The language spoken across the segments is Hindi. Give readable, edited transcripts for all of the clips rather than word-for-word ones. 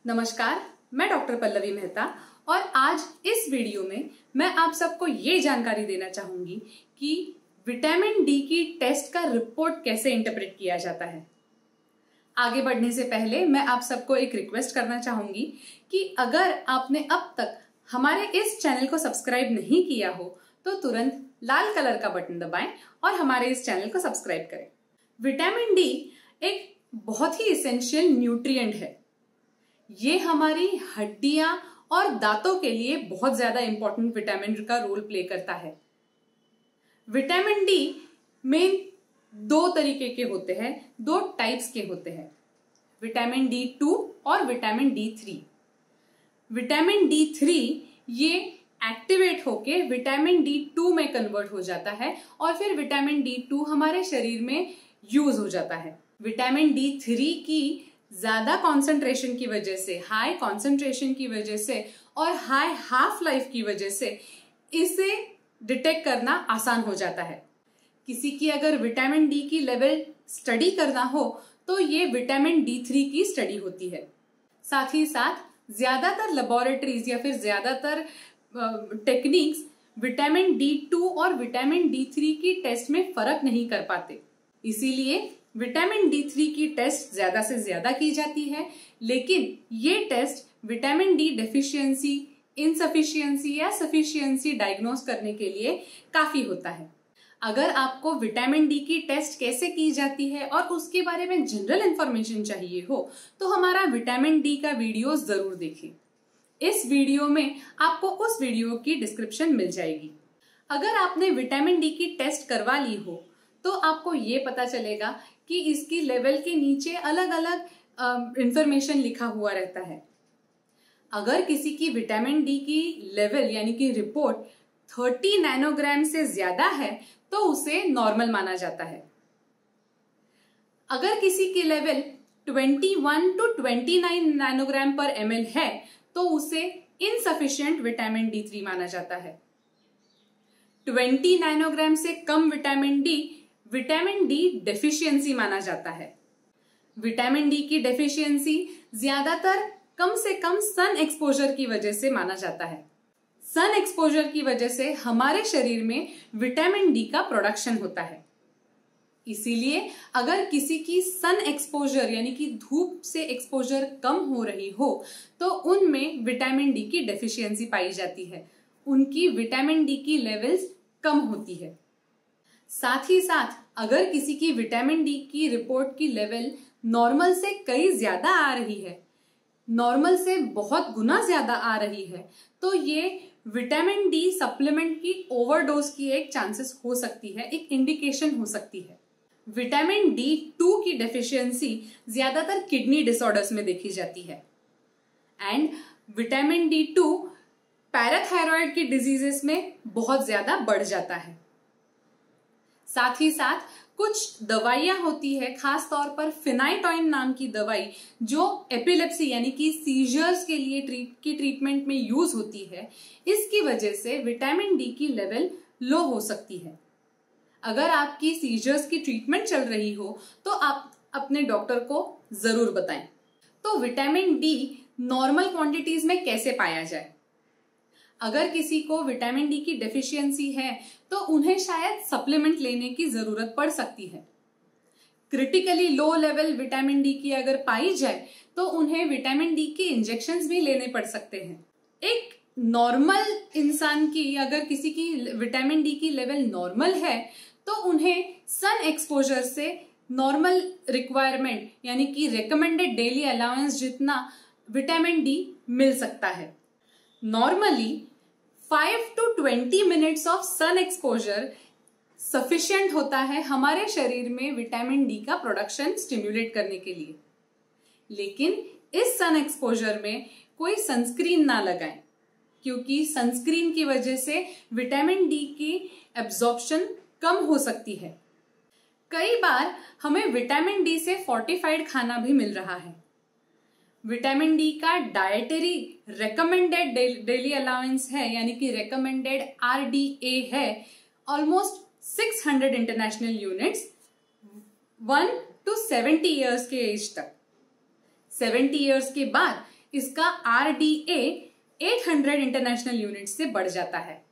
नमस्कार, मैं डॉक्टर पल्लवी मेहता और आज इस वीडियो में मैं आप सबको ये जानकारी देना चाहूंगी कि विटामिन डी की टेस्ट का रिपोर्ट कैसे इंटरप्रेट किया जाता है। आगे बढ़ने से पहले मैं आप सबको एक रिक्वेस्ट करना चाहूंगी कि अगर आपने अब तक हमारे इस चैनल को सब्सक्राइब नहीं किया हो तो तुरंत लाल कलर का बटन दबाएं और हमारे इस चैनल को सब्सक्राइब करें। विटामिन डी एक बहुत ही इसेंशियल न्यूट्रिएंट है। ये हमारी हड्डियां और दांतों के लिए बहुत ज्यादा इंपॉर्टेंट विटामिन का रोल प्ले करता है। विटामिन डी मेन दो तरीके के होते हैं, दो टाइप्स के होते हैं, विटामिन D2 और विटामिन D3। विटामिन D3 ये एक्टिवेट होके विटामिन D2 में कन्वर्ट हो जाता है और फिर विटामिन D2 हमारे शरीर में यूज हो जाता है। विटामिन D3 की ज्यादा कॉन्सेंट्रेशन की वजह से, हाई कॉन्सेंट्रेशन की वजह से और हाई हाफ लाइफ की वजह से इसे डिटेक्ट करना आसान हो जाता है। किसी की अगर विटामिन डी की लेवल स्टडी करना हो तो ये विटामिन D3 की स्टडी होती है। साथ ही साथ ज्यादातर लेबोरेटरीज या फिर ज्यादातर टेक्निक्स विटामिन D2 और विटामिन D3 की टेस्ट में फर्क नहीं कर पाते, इसीलिए विटामिन D3 की टेस्ट ज्यादा से ज्यादा की जाती है। लेकिन ये test vitamin D deficiency, insufficiency या सफिशिएंसी डायग्नोस करने के लिए काफी होता है। अगर आपको विटामिन डी की टेस्ट कैसे की जाती है और उसके बारे में जनरल इंफॉर्मेशन चाहिए हो तो हमारा विटामिन डी का वीडियो जरूर देखें। इस वीडियो में आपको उस वीडियो की डिस्क्रिप्शन मिल जाएगी। अगर आपने विटामिन डी की टेस्ट करवा ली हो तो आपको ये पता चलेगा कि इसकी लेवल के नीचे अलग अलग इंफॉर्मेशन लिखा हुआ रहता है। अगर किसी की विटामिन डी की लेवल यानी कि रिपोर्ट 30 नैनोग्राम से ज्यादा है तो उसे नॉर्मल माना जाता है। अगर किसी की लेवल 21 to 29 नैनोग्राम पर ml है तो उसे इनसफिशिएंट विटामिन D3 माना जाता है। 20 नैनोग्राम से कम विटामिन डी डेफिशिएंसी माना जाता है। विटामिन डी की डेफिशिएंसी ज्यादातर कम से कम सन एक्सपोजर की वजह से माना जाता है। सन एक्सपोजर की वजह से हमारे शरीर में विटामिन डी का प्रोडक्शन होता है, इसीलिए अगर किसी की सन एक्सपोजर यानी कि धूप से एक्सपोजर कम हो रही हो तो उनमें विटामिन डी की डेफिशिएंसी पाई जाती है, उनकी विटामिन डी की लेवल्स कम होती है। साथ ही साथ अगर किसी की विटामिन डी की रिपोर्ट की लेवल नॉर्मल से कई ज्यादा आ रही है, नॉर्मल से बहुत गुना ज्यादा आ रही है, तो ये विटामिन डी सप्लीमेंट की ओवरडोज की एक चांसेस हो सकती है, एक इंडिकेशन हो सकती है। विटामिन D2 की डेफिशिएंसी ज्यादातर किडनी डिसऑर्डर्स में देखी जाती है एंड विटामिन D2 पैराथायरॉयड की डिजीजेस में बहुत ज्यादा बढ़ जाता है। साथ ही साथ कुछ दवाइयां होती है, खास तौर पर फिनाइटोइन नाम की दवाई जो एपिलेप्सी यानी कि सीजर्स के लिए ट्रीटमेंट में यूज होती है, इसकी वजह से विटामिन डी की लेवल लो हो सकती है। अगर आपकी सीजर्स की ट्रीटमेंट चल रही हो तो आप अपने डॉक्टर को जरूर बताएं। तो विटामिन डी नॉर्मल क्वांटिटीज में कैसे पाया जाए? अगर किसी को विटामिन डी की डेफिशिएंसी है तो उन्हें शायद सप्लीमेंट लेने की जरूरत पड़ सकती है। Critically low level vitamin D की अगर पाई जाए तो उन्हें विटामिन डी के इंजेक्शंस भी लेने पड़ सकते हैं। एक नॉर्मल इंसान की अगर किसी की विटामिन डी की लेवल नॉर्मल है तो उन्हें सन एक्सपोजर से नॉर्मल रिक्वायरमेंट यानी कि रिकमेंडेड डेली अलाउंस जितना विटामिन डी मिल सकता है। Normally 5 to 20 minutes of sun exposure sufficient होता है हमारे शरीर में विटामिन डी का प्रोडक्शन स्टिम्युलेट करने के लिए। लेकिन इस सन एक्सपोजर में कोई सनस्क्रीन ना लगाएं, क्योंकि सनस्क्रीन की वजह से विटामिन डी की एब्जॉर्प्शन कम हो सकती है। कई बार हमें विटामिन डी से फोर्टिफाइड खाना भी मिल रहा है। विटामिन डी का डाइटरी रेकमेंडेड डेली अलाउंस है यानी कि रेकमेंडेड RDA है almost 600 international units 1 to 70 years के एज तक। 70 ईयर्स के बाद इसका RDA 800 इंटरनेशनल यूनिट से बढ़ जाता है।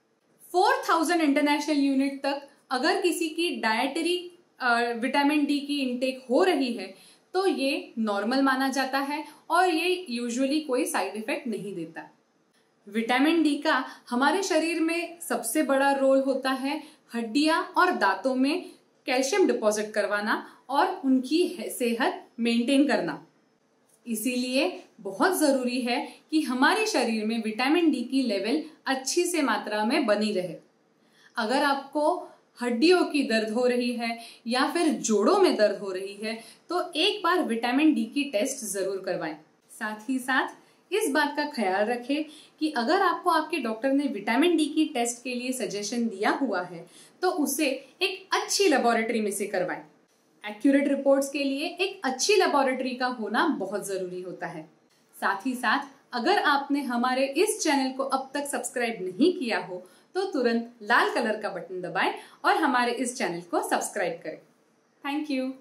4000 इंटरनेशनल यूनिट तक अगर किसी की डायटरी विटामिन डी की इनटेक हो रही है तो ये नॉर्मल माना जाता है और ये यूजुअली कोई साइड इफेक्ट नहीं देता। विटामिन डी का हमारे शरीर में सबसे बड़ा रोल होता है हड्डियां और दांतों में कैल्शियम डिपॉजिट करवाना और उनकी सेहत मेंटेन करना। इसीलिए बहुत जरूरी है कि हमारे शरीर में विटामिन डी की लेवल अच्छी से मात्रा में बनी रहे। अगर आपको हड्डियों की दर्द हो रही है या फिर जोड़ों में दर्द हो रही है तो एक बार विटामिन डी की टेस्ट जरूर करवाएं। साथ ही साथ इस बात का ख्याल रखें कि अगर आपको आपके डॉक्टर ने विटामिन डी की टेस्ट के लिए सजेशन दिया हुआ है तो उसे एक अच्छी लेबोरेटरी में से करवाएं। एक्यूरेट रिपोर्ट्स के लिए एक अच्छी लेबोरेटरी का होना बहुत जरूरी होता है। साथ ही साथ अगर आपने हमारे इस चैनल को अब तक सब्सक्राइब नहीं किया हो तो तुरंत लाल कलर का बटन दबाएं और हमारे इस चैनल को सब्सक्राइब करें। Thank you.